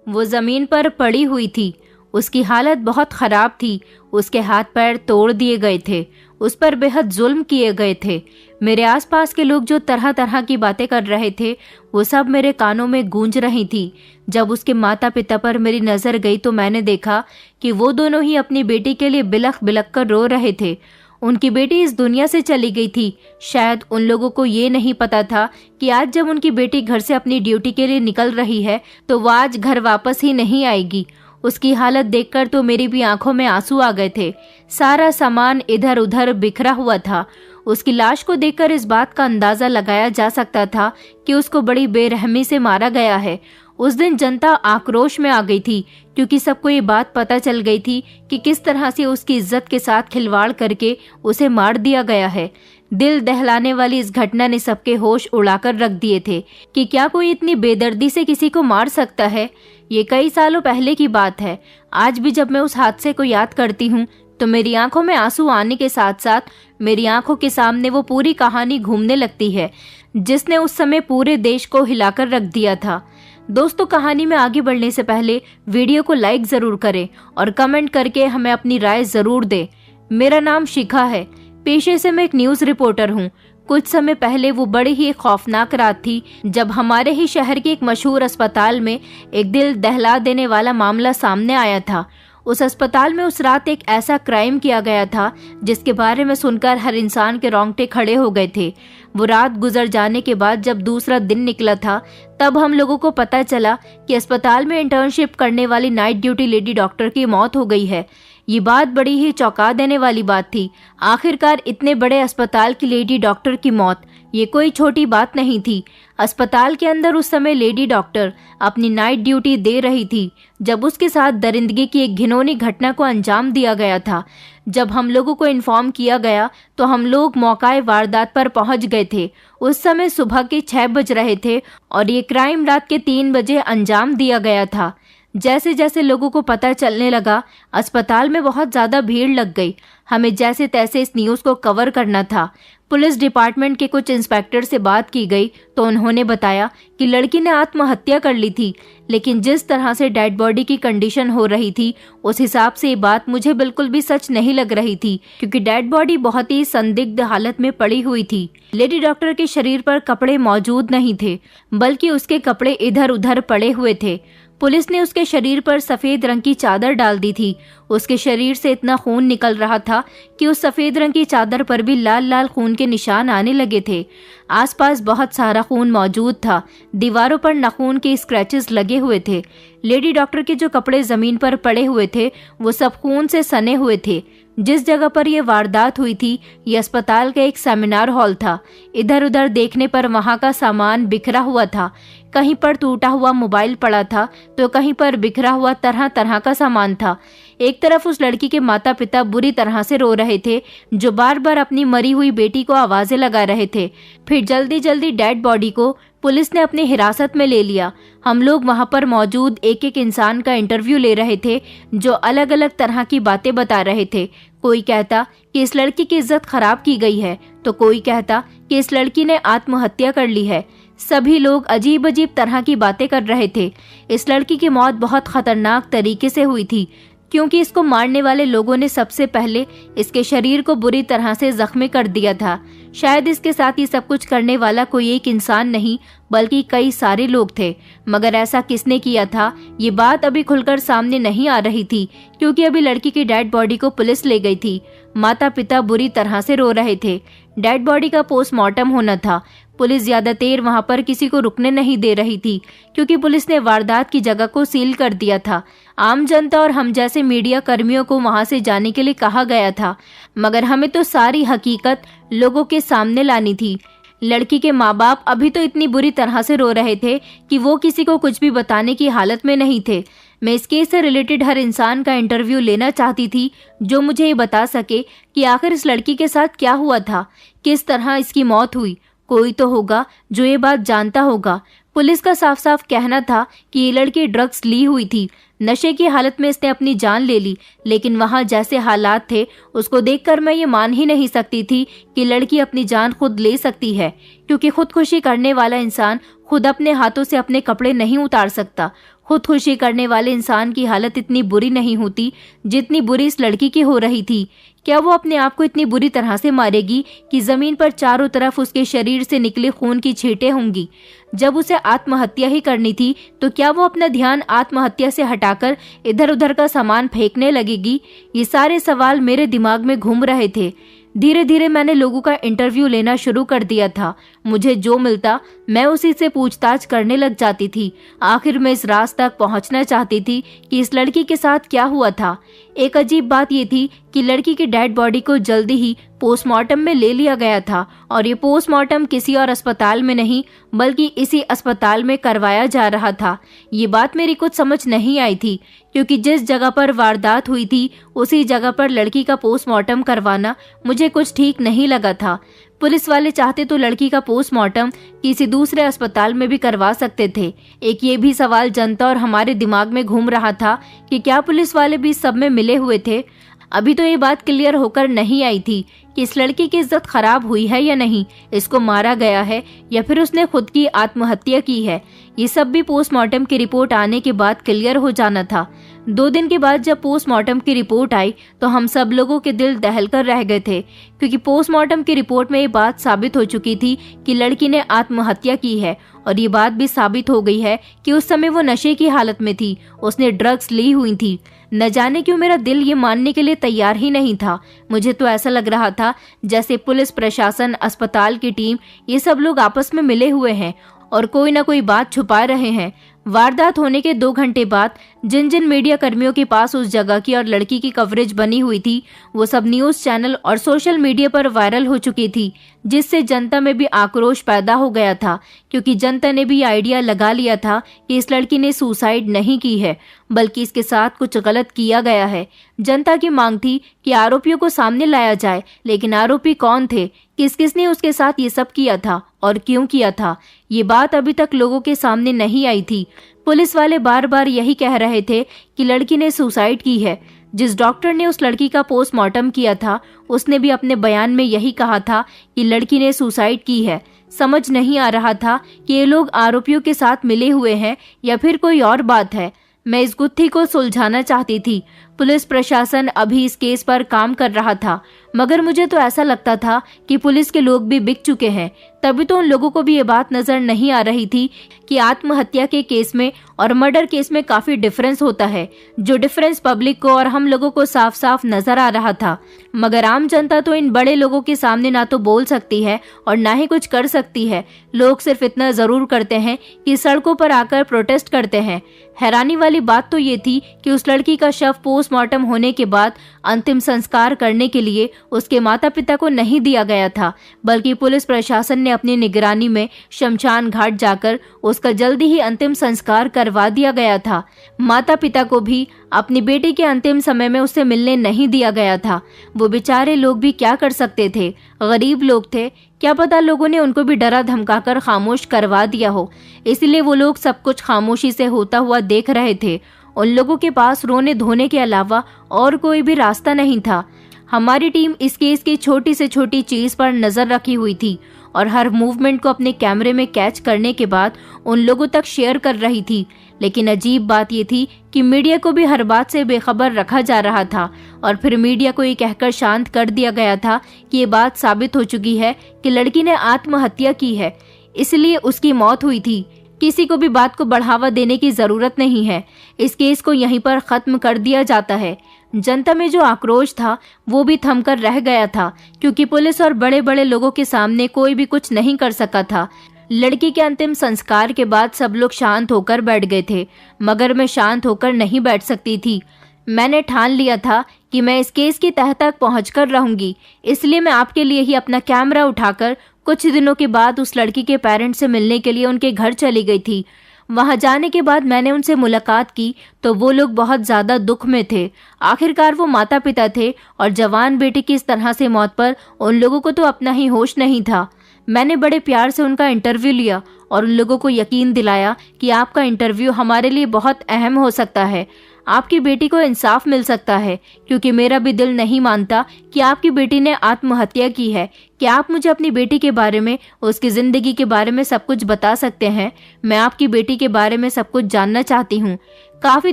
वो जमीन पर पड़ी हुई थी। उसकी हालत बहुत खराब थी। उसके हाथ पैर तोड़ दिए गए थे। उस पर बेहद जुल्म किए गए थे। मेरे आसपास के लोग जो तरह तरह की बातें कर रहे थे वो सब मेरे कानों में गूंज रही थी। जब उसके माता पिता पर मेरी नज़र गई तो मैंने देखा कि वो दोनों ही अपनी बेटी के लिए बिलख बिलख कर रो रहे थे। उनकी बेटी इस दुनिया से चली गई थी। शायद उन लोगों को ये नहीं पता था कि आज जब उनकी बेटी घर से अपनी ड्यूटी के लिए निकल रही है तो वह आज घर वापस ही नहीं आएगी। उसकी हालत देखकर तो मेरी भी आंखों में आंसू आ गए थे। सारा सामान इधर उधर बिखरा हुआ था। उसकी लाश को देखकर इस बात का अंदाजा लगाया जा सकता था कि उसको बड़ी बेरहमी से मारा गया है। उस दिन जनता आक्रोश में आ गई थी क्योंकि सबको ये बात पता चल गई थी कि किस तरह से उसकी इज्जत के साथ खिलवाड़ करके उसे मार दिया गया है। दिल दहलाने वाली इस घटना ने सबके होश उड़ाकर रख दिए थे कि क्या कोई इतनी बेदर्दी से किसी को मार सकता है। ये कई सालों पहले की बात है। आज भी जब मैं उस हादसे को याद करती हूँ तो मेरी आंखों में आंसू आने के साथ साथ मेरी आंखों के सामने वो पूरी कहानी घूमने लगती है जिसने उस समय पूरे देश को हिलाकर रख दिया था। दोस्तों, कहानी में आगे बढ़ने से पहले वीडियो को लाइक जरूर करें और कमेंट करके हमें अपनी राय जरूर दें। मेरा नाम शिखा है। पेशे से मैं एक न्यूज़ रिपोर्टर हूँ। कुछ समय पहले वो बड़ी ही खौफनाक रात थी जब हमारे ही शहर के एक मशहूर अस्पताल में एक दिल दहला देने वाला मामला सामने आया था। उस अस्पताल में उस रात एक ऐसा क्राइम किया गया था जिसके बारे में सुनकर हर इंसान के रोंगटे खड़े हो गए थे। वो रात गुजर जाने के बाद जब दूसरा दिन निकला था तब हम लोगों को पता चला कि अस्पताल में इंटर्नशिप करने वाली नाइट ड्यूटी लेडी डॉक्टर की मौत हो गई है। ये बात बड़ी ही चौंका देने वाली बात थी। आखिरकार इतने बड़े अस्पताल की लेडी डॉक्टर की मौत ये कोई छोटी बात नहीं थी। अस्पताल के अंदर उस समय लेडी डॉक्टर अपनी नाइट ड्यूटी दे रही थी जब उसके साथ दरिंदगी की एक घिनौनी घटना को अंजाम दिया गया था। जब हम लोगों को इन्फॉर्म किया गया तो हम लोग मौकाए वारदात पर पहुंच गए थे। उस समय सुबह के 6 बज रहे थे और ये क्राइम रात के 3 बजे अंजाम दिया गया था। जैसे जैसे लोगों को पता चलने लगा अस्पताल में बहुत ज़्यादा भीड़ लग गई। हमें जैसे तैसे इस न्यूज़ को कवर करना था। पुलिस डिपार्टमेंट के कुछ इंस्पेक्टर से बात की गई तो उन्होंने बताया कि लड़की ने आत्महत्या कर ली थी, लेकिन जिस तरह से डेड बॉडी की कंडीशन हो रही थी उस हिसाब से ये बात मुझे बिल्कुल भी सच नहीं लग रही थी क्योंकि डेड बॉडी बहुत ही संदिग्ध हालत में पड़ी हुई थी। लेडी डॉक्टर के शरीर पर कपड़े मौजूद नहीं थे बल्कि उसके कपड़े इधर उधर पड़े हुए थे। पुलिस ने उसके शरीर पर सफेद रंग की चादर डाल दी थी। उसके शरीर से इतना खून निकल रहा था कि उस सफेद रंग की चादर पर भी लाल लाल खून के निशान आने लगे थे। आसपास बहुत सारा खून मौजूद था। दीवारों पर नाखून के स्क्रैचेस लगे हुए थे। लेडी डॉक्टर के जो कपड़े जमीन पर पड़े हुए थे वो सब खून से सने हुए थे। जिस जगह पर यह वारदात हुई थी ये अस्पताल का एक सेमिनार हॉल था। इधर उधर देखने पर वहां का सामान बिखरा हुआ था। कहीं पर टूटा हुआ मोबाइल पड़ा था तो कहीं पर बिखरा हुआ तरह तरह का सामान था। एक तरफ उस लड़की के माता पिता बुरी तरह से रो रहे थे जो बार बार अपनी मरी हुई बेटी को आवाजें लगा रहे थे। फिर जल्दी जल्दी डेड बॉडी को पुलिस ने अपनी हिरासत में ले लिया। हम लोग वहां पर मौजूद एक एक इंसान का इंटरव्यू ले रहे थे जो अलग अलग तरह की बातें बता रहे थे। कोई कहता कि इस लड़की की इज्जत खराब की गई है तो कोई कहता कि इस लड़की ने आत्महत्या कर ली है। सभी लोग अजीब अजीब तरह की बातें कर रहे थे। इस लड़की की मौत बहुत खतरनाक तरीके से हुई थी क्योंकि इसको मारने वाले लोगों ने सबसे पहले इसके शरीर को बुरी तरह से जख्मी कर दिया था। शायद इसके साथ ही सब कुछ करने वाला कोई एक इंसान नहीं बल्कि कई सारे लोग थे, मगर ऐसा किसने किया था ये बात अभी खुलकर सामने नहीं आ रही थी क्योंकि अभी लड़की की डेड बॉडी को पुलिस ले गई थी। माता पिता बुरी तरह से रो रहे थे। डेड बॉडी का पोस्टमार्टम होना था। पुलिस ज्यादा देर वहां पर किसी को रुकने नहीं दे रही थी क्योंकि पुलिस ने वारदात की जगह को सील कर दिया था। आम जनता और हम जैसे मीडिया कर्मियों को वहां से जाने के लिए कहा गया था, मगर हमें तो सारी हकीकत लोगों के सामने लानी थी। लड़की के माँ बाप अभी तो इतनी बुरी तरह से रो रहे थे कि वो किसी को कुछ भी बताने की हालत में नहीं थे। मैं इस केस से रिलेटेड हर इंसान का इंटरव्यू लेना चाहती थी जो मुझे ये बता सके कि आखिर इस लड़की के साथ क्या हुआ था, किस तरह इसकी मौत हुई। कोई तो होगा जो ये बात जानता होगा। पुलिस का साफ साफ कहना था कि ये लड़की ड्रग्स ली हुई थी। नशे की हालत में इसने अपनी जान ले ली, लेकिन वहां जैसे हालात थे उसको देखकर मैं ये मान ही नहीं सकती थी कि लड़की अपनी जान खुद ले सकती है, क्योंकि खुदकुशी करने वाला इंसान खुद अपने हाथों से अपने कपड़े नहीं उतार सकता। खुदकुशी करने वाले इंसान की हालत इतनी बुरी नहीं होती जितनी बुरी इस लड़की की हो रही थी। क्या वो अपने आप को इतनी बुरी तरह से मारेगी कि जमीन पर चारों तरफ उसके शरीर से निकले खून की छींटें होंगी? जब उसे आत्महत्या ही करनी थी तो क्या वो अपना ध्यान आत्महत्या से हटाकर इधर उधर का सामान फेंकने लगेगी? ये सारे सवाल मेरे दिमाग में घूम रहे थे। धीरे धीरे मैंने लोगों का इंटरव्यू लेना शुरू कर दिया था। मुझे जो मिलता मैं उसी से पूछताछ करने लग जाती थी। आखिर मैं इस राज तक पहुंचना चाहती थी कि इस लड़की के साथ क्या हुआ था। एक अजीब बात यह थी कि लड़की की डेड बॉडी को जल्दी ही पोस्टमार्टम में ले लिया गया था और ये पोस्टमार्टम किसी और अस्पताल में नहीं बल्कि इसी अस्पताल में करवाया जा रहा था। ये बात मेरी कुछ समझ नहीं आई थी क्योंकि जिस जगह पर वारदात हुई थी उसी जगह पर लड़की का पोस्टमार्टम करवाना मुझे कुछ ठीक नहीं लगा था। पुलिस वाले चाहते तो लड़की का पोस्टमार्टम किसी दूसरे अस्पताल में भी करवा सकते थे। एक ये भी सवाल जनता और हमारे दिमाग में घूम रहा था कि क्या पुलिस वाले भी सब में मिले हुए थे। अभी तो ये बात क्लियर होकर नहीं आई थी कि इस लड़की की इज्जत खराब हुई है या नहीं, इसको मारा गया है या फिर उसने खुद की आत्महत्या की है। ये सब भी पोस्टमार्टम की रिपोर्ट आने के बाद क्लियर हो जाना था। 2 दिन के बाद जब पोस्टमार्टम की रिपोर्ट आई तो हम सब लोगों के दिल दहल कर रह गए थे क्योंकि पोस्टमार्टम की रिपोर्ट में ये बात साबित हो चुकी थी कि लड़की ने आत्महत्या की है और ये बात भी साबित हो गई है कि उस समय वो नशे की हालत में थी, उसने ड्रग्स ली हुई थी। न जाने क्यों मेरा दिल ये मानने के लिए तैयार ही नहीं था। मुझे तो ऐसा लग रहा था जैसे पुलिस प्रशासन, अस्पताल की टीम, ये सब लोग आपस में मिले हुए हैं और कोई ना कोई बात छुपा रहे हैं। वारदात होने के 2 घंटे बाद जिन जिन मीडिया कर्मियों के पास उस जगह की और लड़की की कवरेज बनी हुई थी वो सब न्यूज चैनल और सोशल मीडिया पर वायरल हो चुकी थी, जिससे जनता में भी आक्रोश पैदा हो गया था क्योंकि जनता ने भी आइडिया लगा लिया था कि इस लड़की ने सुसाइड नहीं की है बल्कि इसके साथ कुछ गलत किया गया है। जनता की मांग थी कि आरोपियों को सामने लाया जाए, लेकिन आरोपी कौन थे, किस किसने उसके साथ ये सब किया था और क्यों किया था, ये बात अभी तक लोगों के सामने नहीं आई थी। पुलिस वाले बार बार यही कह रहे थे कि लड़की ने सुसाइड की है। जिस डॉक्टर ने उस लड़की का पोस्टमार्टम किया था उसने भी अपने बयान में यही कहा था कि लड़की ने सुसाइड की है। समझ नहीं आ रहा था कि ये लोग आरोपियों के साथ मिले हुए हैं या फिर कोई और बात है। मैं इस गुत्थी को सुलझाना चाहती थी। पुलिस प्रशासन अभी इस केस पर काम कर रहा था, मगर मुझे तो ऐसा लगता था कि पुलिस के लोग भी बिक चुके हैं। तभी तो उन लोगों को भी ये बात नजर नहीं आ रही थी कि आत्महत्या के केस में और मर्डर केस में काफी डिफरेंस होता है, जो डिफरेंस पब्लिक को और हम लोगों को साफ साफ नजर आ रहा था। मगर आम जनता तो इन बड़े लोगों के सामने ना तो बोल सकती है और ना ही कुछ कर सकती है। लोग सिर्फ इतना जरूर करते हैं कि सड़कों पर आकर प्रोटेस्ट करते हैं। हैरानी वाली बात तो ये थी कि उस लड़की का शव पोस्टमार्टम होने के बाद अंतिम संस्कार करने के लिए उसके माता पिता को नहीं दिया गया था, बल्कि पुलिस प्रशासन ने अपनी निगरानी में शमशान घाट जाकर उसका जल्दी ही अंतिम संस्कार करवा दिया गया था। माता पिता को भी अपनी बेटी के अंतिम समय में उससे मिलने नहीं दिया गया था। वो बेचारे लोग भी क्या कर सकते थे, गरीब लोग थे, क्या पता लोगों ने उनको भी डरा धमकाकर खामोश करवा दिया हो, इसलिए वो लोग सब कुछ खामोशी से होता हुआ देख रहे थे। उन लोगों के पास रोने धोने के अलावा और कोई भी रास्ता नहीं था। हमारी टीम इस केस की छोटी से छोटी चीज पर नजर रखी हुई थी और हर मूवमेंट को अपने कैमरे में कैच करने के बाद उन लोगों तक शेयर कर रही थी। लेकिन अजीब बात ये थी कि मीडिया को भी हर बात से बेखबर रखा जा रहा था और फिर मीडिया को ये कहकर शांत कर दिया गया था कि ये बात साबित हो चुकी है कि लड़की ने आत्महत्या की है, इसलिए उसकी मौत हुई थी। किसी को भी बात को बढ़ावा देने की जरूरत नहीं है। इस केस को यहीं पर खत्म कर दिया जाता है। जनता में जो आक्रोश था वो भी थमकर रह गया था क्योंकि पुलिस और बड़े बड़े लोगों के सामने कोई भी कुछ नहीं कर सका था। लड़की के अंतिम संस्कार के बाद सब लोग शांत होकर बैठ गए थे, मगर मैं शांत होकर नहीं बैठ सकती थी। मैंने ठान लिया था कि मैं इस केस की तह तक पहुंचकर रहूंगी, इसलिए मैं आपके लिए ही अपना कैमरा उठाकर कुछ दिनों के बाद उस लड़की के पेरेंट्स से मिलने के लिए उनके घर चली गई थी। वहां जाने के बाद मैंने उनसे मुलाकात की तो वो लोग बहुत ज्यादा दुख में थे। आखिरकार वो माता पिता थे और जवान बेटे की इस तरह से मौत पर उन लोगों को तो अपना ही होश नहीं था। मैंने बड़े प्यार से उनका इंटरव्यू लिया और उन लोगों को यकीन दिलाया कि आपका इंटरव्यू हमारे लिए बहुत अहम हो सकता है। आपकी बेटी को इंसाफ मिल सकता है, क्योंकि मेरा भी दिल नहीं मानता कि आपकी बेटी ने आत्महत्या की है। क्या आप मुझे अपनी बेटी के बारे में, उसकी जिंदगी के बारे में सब कुछ बता सकते हैं? मैं आपकी बेटी के बारे में सब कुछ जानना चाहती हूँ। काफी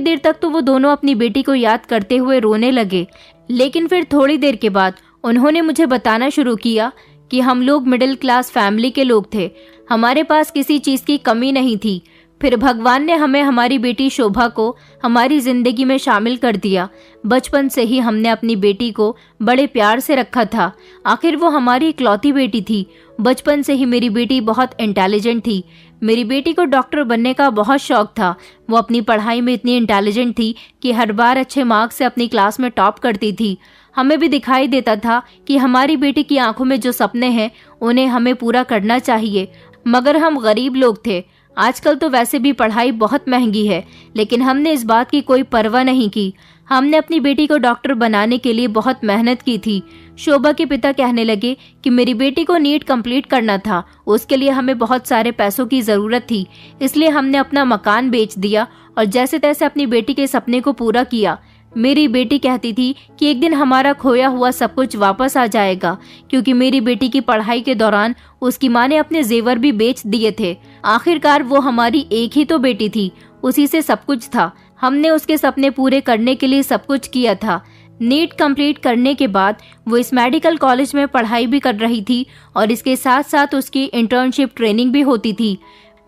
देर तक तो वो दोनों अपनी बेटी को याद करते हुए रोने लगे, लेकिन फिर थोड़ी देर के बाद उन्होंने मुझे बताना शुरू किया कि हम लोग मिडिल क्लास फैमिली के लोग थे, हमारे पास किसी चीज की कमी नहीं थी। फिर भगवान ने हमें हमारी बेटी शोभा को हमारी जिंदगी में शामिल कर दिया। बचपन से ही हमने अपनी बेटी को बड़े प्यार से रखा था। आखिर वो हमारी इकलौती बेटी थी। बचपन से ही मेरी बेटी बहुत इंटेलिजेंट थी। मेरी बेटी को डॉक्टर बनने का बहुत शौक था। वो अपनी पढ़ाई में इतनी इंटेलिजेंट थी कि हर बार अच्छे मार्क्स से अपनी क्लास में टॉप करती थी। हमें भी दिखाई देता था कि हमारी बेटी की आंखों में जो सपने हैं उन्हें हमें पूरा करना चाहिए, मगर हम गरीब लोग थे। आजकल तो वैसे भी पढ़ाई बहुत महंगी है, लेकिन हमने इस बात की कोई परवाह नहीं की। हमने अपनी बेटी को डॉक्टर बनाने के लिए बहुत मेहनत की थी। शोभा के पिता कहने लगे कि मेरी बेटी को नीट कंप्लीट करना था, उसके लिए हमें बहुत सारे पैसों की जरूरत थी, इसलिए हमने अपना मकान बेच दिया और जैसे तैसे अपनी बेटी के सपने को पूरा किया। मेरी बेटी कहती थी कि एक दिन हमारा खोया हुआ सब कुछ वापस आ जाएगा, क्योंकि मेरी बेटी की पढ़ाई के दौरान उसकी माँ ने अपने जेवर भी बेच दिए थे। आखिरकार वो हमारी एक ही तो बेटी थी, उसी से सब कुछ था। हमने उसके सपने पूरे करने के लिए सब कुछ किया था। नीट कंप्लीट करने के बाद वो इस मेडिकल कॉलेज में पढ़ाई भी कर रही थी और इसके साथ साथ उसकी इंटर्नशिप ट्रेनिंग भी होती थी।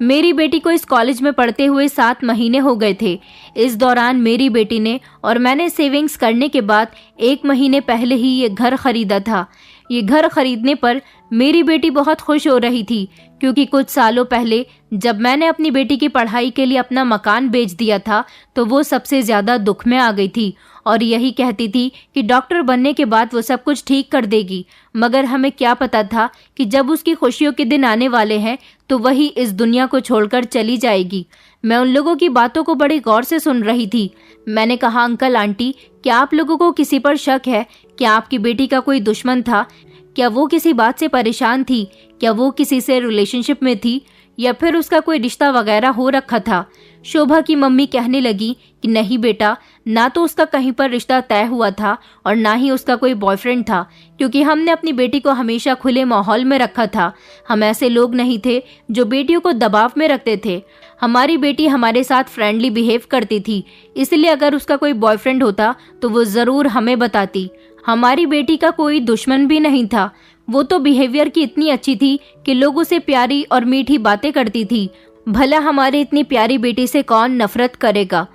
मेरी बेटी को इस कॉलेज में पढ़ते हुए 7 महीने हो गए थे। इस दौरान मेरी बेटी ने और मैंने सेविंग्स करने के बाद 1 महीने पहले ही ये घर खरीदा था। ये घर खरीदने पर मेरी बेटी बहुत खुश हो रही थी, क्योंकि कुछ सालों पहले जब मैंने अपनी बेटी की पढ़ाई के लिए अपना मकान बेच दिया था तो वो सबसे ज्यादा दुख में आ गई थी और यही कहती थी कि डॉक्टर बनने के बाद वो सब कुछ ठीक कर देगी। मगर हमें क्या पता था कि जब उसकी खुशियों के दिन आने वाले हैं तो वही इस दुनिया को छोड़कर चली जाएगी। मैं उन लोगों की बातों को बड़ी गौर से सुन रही थी। मैंने कहा, अंकल आंटी, क्या आप लोगों को किसी पर शक है? क्या आपकी बेटी का कोई दुश्मन था? क्या वो किसी बात से परेशान थी? क्या वो किसी से रिलेशनशिप में थी या फिर उसका कोई रिश्ता वगैरह हो रखा था? शोभा की मम्मी कहने लगी कि नहीं बेटा, ना तो उसका कहीं पर रिश्ता तय हुआ था और ना ही उसका कोई बॉयफ्रेंड था, क्योंकि हमने अपनी बेटी को हमेशा खुले माहौल में रखा था। हम ऐसे लोग नहीं थे जो बेटियों को दबाव में रखते थे। हमारी बेटी हमारे साथ फ्रेंडली बिहेव करती थी, इसलिए अगर उसका कोई बॉयफ्रेंड होता तो वो जरूर हमें बताती। हमारी बेटी का कोई दुश्मन भी नहीं था। वो तो बिहेवियर की इतनी अच्छी थी कि लोग उसे प्यारी और मीठी बातें करती थी। भला हमारी इतनी प्यारी बेटी से कौन नफरत करेगा?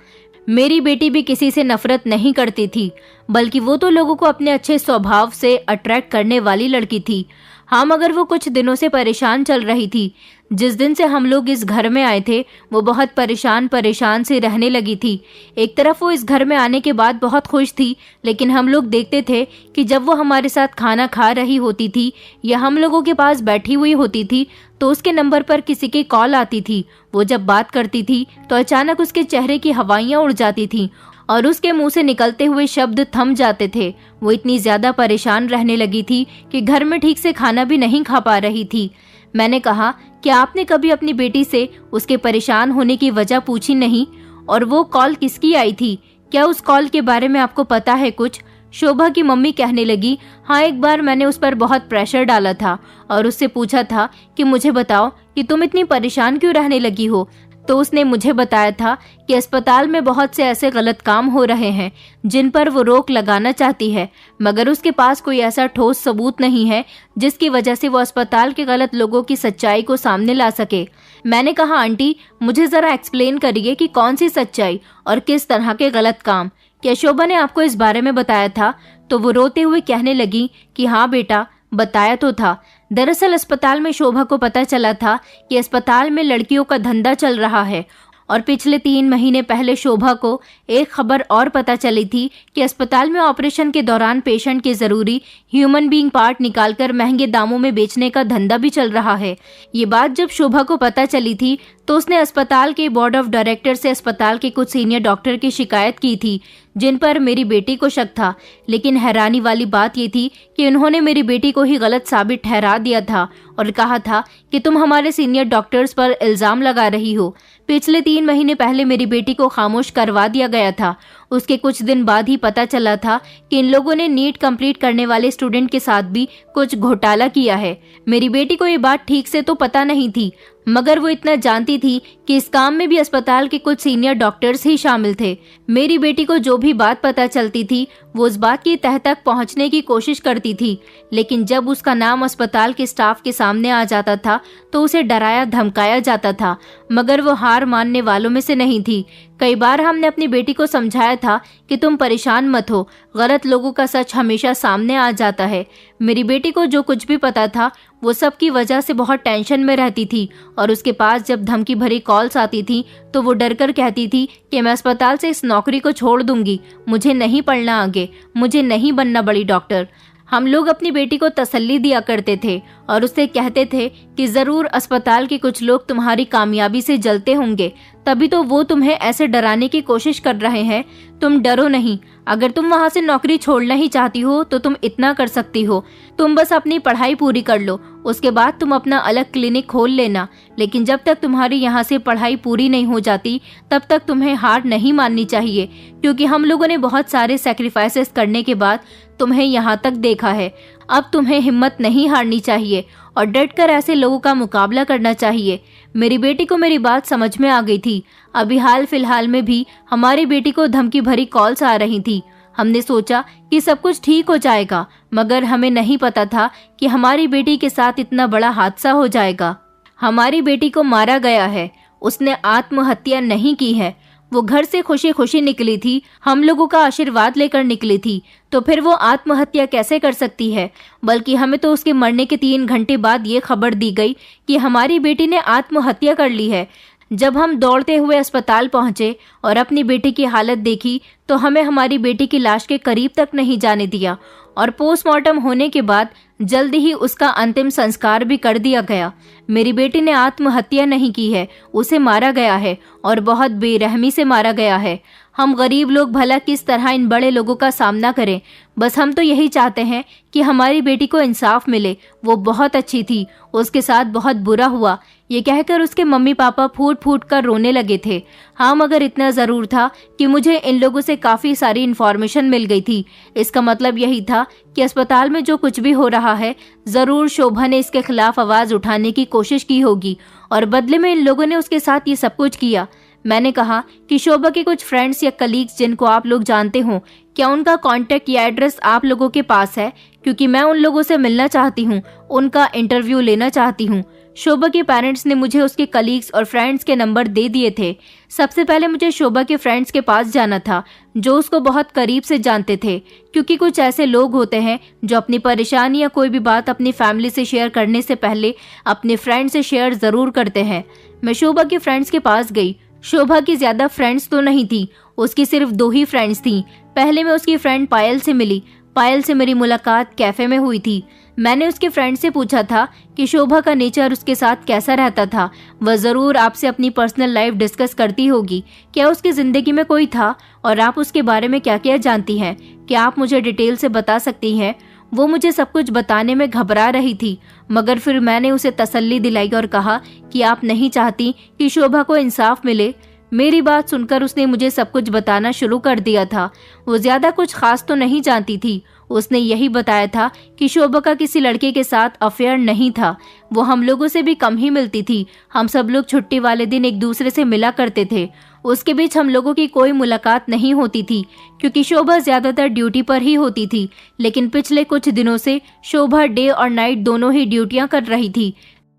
मेरी बेटी भी किसी से नफरत नहीं करती थी, बल्कि वो तो लोगों को अपने अच्छे स्वभाव से अट्रैक्ट करने वाली लड़की थी। हाँ, मगर वो कुछ दिनों से परेशान चल रही थी। जिस दिन से हम लोग इस घर में आए थे वो बहुत परेशान से रहने लगी थी। एक तरफ वो इस घर में आने के बाद बहुत खुश थी, लेकिन हम लोग देखते थे कि जब वो हमारे साथ खाना खा रही होती थी या हम लोगों के पास बैठी हुई होती थी तो उसके नंबर पर किसी की कॉल आती थी। वो जब बात करती थी तो अचानक उसके चेहरे की हवाइयाँ उड़ जाती थी और उसके मुंह से निकलते हुए शब्द थम जाते थे। वो इतनी ज्यादा परेशान रहने लगी थी कि घर में ठीक से खाना भी नहीं खा पा रही थी। मैंने कहा, क्या आपने कभी अपनी बेटी से उसके परेशान होने की वजह पूछी नहीं? और वो कॉल किसकी आई थी? क्या उस कॉल के बारे में आपको पता है कुछ? शोभा की मम्मी कहने लगी, हाँ, एक बार मैंने उस पर बहुत प्रेशर डाला था और उससे पूछा था कि मुझे बताओ कि तुम इतनी परेशान क्यों रहने लगी हो। तो उसने मुझे बताया था कि अस्पताल में बहुत से ऐसे गलत काम हो रहे हैं जिन पर वो रोक लगाना चाहती है, मगर उसके पास कोई ऐसा ठोस सबूत नहीं है जिसकी वजह से वो अस्पताल के गलत लोगों की सच्चाई को सामने ला सके। मैंने कहा, आंटी, मुझे जरा एक्सप्लेन करिए कि कौन सी सच्चाई और किस तरह के गलत काम? क्या शोभा ने आपको इस बारे में बताया था? तो वो रोते हुए कहने लगी कि हाँ बेटा, बताया तो था। दरअसल अस्पताल में शोभा को पता चला था कि अस्पताल में लड़कियों का धंधा चल रहा है और पिछले 3 महीने पहले शोभा को एक खबर और पता चली थी कि अस्पताल में ऑपरेशन के दौरान पेशेंट के जरूरी ह्यूमन बीइंग पार्ट निकालकर महंगे दामों में बेचने का धंधा भी चल रहा है। ये बात जब शोभा को पता चली थी तो उसने अस्पताल के बोर्ड ऑफ डायरेक्टर से अस्पताल के कुछ सीनियर डॉक्टर की शिकायत की थी जिन पर मेरी बेटी को शक था। लेकिन हैरानी वाली बात ये थी कि उन्होंने मेरी बेटी को ही गलत साबित ठहरा दिया था और कहा था कि तुम हमारे सीनियर डॉक्टर्स पर इल्जाम लगा रही हो। पिछले 3 महीने पहले मेरी बेटी को खामोश करवा दिया गया था। उसके कुछ दिन बाद ही पता चला था कि इन लोगों ने नीट कंप्लीट करने वाले स्टूडेंट के साथ भी कुछ घोटाला किया है। मेरी बेटी को ये बात ठीक से तो पता नहीं थी, मगर वो इतना जानती थी कि इस काम में भी अस्पताल के कुछ सीनियर डॉक्टर्स ही शामिल थे। मेरी बेटी को जो भी बात पता चलती थी वो उस बात की तह तक पहुंचने की कोशिश करती थी, लेकिन जब उसका नाम अस्पताल के स्टाफ के सामने आ जाता था तो उसे डराया धमकाया जाता था, मगर वो हार मानने वालों में से नहीं थी। कई बार हमने अपनी बेटी को समझाया था कि तुम परेशान मत हो, गलत लोगों का सच हमेशा सामने आ जाता है। मेरी बेटी को जो कुछ भी पता था वो सब की वजह से बहुत टेंशन में रहती थी, और उसके पास जब धमकी भरी कॉल्स आती थी तो वो डरकर कहती थी कि मैं अस्पताल से इस नौकरी को छोड़ दूंगी, मुझे नहीं पढ़ना आगे, मुझे नहीं बनना बड़ी डॉक्टर। हम लोग अपनी बेटी को तसल्ली दिया करते थे और उससे कहते थे कि जरूर अस्पताल के कुछ लोग तुम्हारी कामयाबी से जलते होंगे, तभी तो वो तुम्हें ऐसे डराने की कोशिश कर रहे हैं। तुम डरो नहीं, अगर तुम वहाँ से नौकरी छोड़ना ही चाहती हो तो तुम इतना कर सकती हो, तुम बस अपनी पढ़ाई पूरी कर लो, उसके बाद तुम अपना अलग क्लिनिक खोल लेना। लेकिन जब तक तुम्हारी यहाँ से पढ़ाई पूरी नहीं हो जाती तब तक तुम्हें हार नहीं माननी चाहिए, क्योंकि हम लोगों ने बहुत सारे सैक्रिफाइसेस करने के बाद तुम्हें यहाँ तक देखा है। अब तुम्हें हिम्मत नहीं हारनी चाहिए और डटकर ऐसे लोगों का मुकाबला करना चाहिए। मेरी बेटी को मेरी बात समझ में आ गई थी। अभी हाल फिलहाल में भी हमारी बेटी को धमकी भरी कॉल्स आ रही थी। हमने सोचा कि सब कुछ ठीक हो जाएगा, मगर हमें नहीं पता था कि हमारी बेटी के साथ इतना बड़ा हादसा हो जाएगा। हमारी बेटी को मारा गया है, उसने आत्महत्या नहीं की है। वो घर से खुशी खुशी निकली थी, हम लोगों का आशीर्वाद लेकर निकली थी, तो फिर वो आत्महत्या कैसे कर सकती है? बल्कि हमें तो उसके मरने के 3 घंटे बाद ये खबर दी गई कि हमारी बेटी ने आत्महत्या कर ली है। जब हम दौड़ते हुए अस्पताल पहुंचे और अपनी बेटी की हालत देखी तो हमें हमारी बेटी की लाश के करीब तक नहीं जाने दिया, और पोस्टमार्टम होने के बाद जल्दी ही उसका अंतिम संस्कार भी कर दिया गया। मेरी बेटी ने आत्महत्या नहीं की है, उसे मारा गया है, और बहुत बेरहमी से मारा गया है। हम गरीब लोग भला किस तरह इन बड़े लोगों का सामना करें? बस हम तो यही चाहते हैं कि हमारी बेटी को इंसाफ मिले। वो बहुत अच्छी थी, उसके साथ बहुत बुरा हुआ। ये कहकर उसके मम्मी पापा फूट फूट कर रोने लगे थे। हाँ, मगर इतना ज़रूर था कि मुझे इन लोगों से काफ़ी सारी इन्फॉर्मेशन मिल गई थी। इसका मतलब यही था कि अस्पताल में जो कुछ भी हो रहा है ज़रूर शोभा ने इसके खिलाफ आवाज़ उठाने की कोशिश की होगी, और बदले में इन लोगों ने उसके साथ ये सब कुछ किया। मैंने कहा कि शोभा के कुछ फ्रेंड्स या कलीग्स जिनको आप लोग जानते हो, क्या उनका कांटेक्ट या एड्रेस आप लोगों के पास है? क्योंकि मैं उन लोगों से मिलना चाहती हूँ, उनका इंटरव्यू लेना चाहती हूँ। शोभा के पेरेंट्स ने मुझे उसके कलीग्स और फ्रेंड्स के नंबर दे दिए थे। सबसे पहले मुझे शोभा के फ्रेंड्स के पास जाना था जो उसको बहुत करीब से जानते थे, क्योंकि कुछ ऐसे लोग होते हैं जो अपनी परेशानी या कोई भी बात अपनी फैमिली से शेयर करने से पहले अपने फ्रेंड से शेयर ज़रूर करते हैं। मैं शोभा के फ्रेंड्स के पास गई। शोभा की ज़्यादा फ्रेंड्स तो नहीं थी, उसकी सिर्फ 2 ही फ्रेंड्स थीं। पहले मैं उसकी फ्रेंड पायल से मिली। पायल से मेरी मुलाकात कैफ़े में हुई थी। मैंने उसके फ्रेंड से पूछा था कि शोभा का नेचर उसके साथ कैसा रहता था। वह ज़रूर आपसे अपनी पर्सनल लाइफ डिस्कस करती होगी। क्या उसकी ज़िंदगी में कोई था और आप उसके बारे में क्या क्या जानती हैं? क्या आप मुझे डिटेल से बता सकती हैं? वो मुझे सब कुछ बताने में घबरा रही थी, मगर फिर मैंने उसे तसल्ली दिलाई और कहा कि आप नहीं चाहती कि शोभा को इंसाफ मिले। मेरी बात सुनकर उसने मुझे सब कुछ बताना शुरू कर दिया था। वो ज़्यादा कुछ खास तो नहीं जानती थी। उसने यही बताया था कि शोभा का किसी लड़के के साथ अफेयर नहीं था। वो हम लोगों से भी कम ही मिलती थी। हम सब लोग छुट्टी वाले दिन एक दूसरे से मिला करते थे। उसके बीच हम लोगों की कोई मुलाकात नहीं होती थी, क्योंकि शोभा ज़्यादातर ड्यूटी पर ही होती थी। लेकिन पिछले कुछ दिनों से शोभा डे और नाइट दोनों ही ड्यूटियाँ कर रही थी।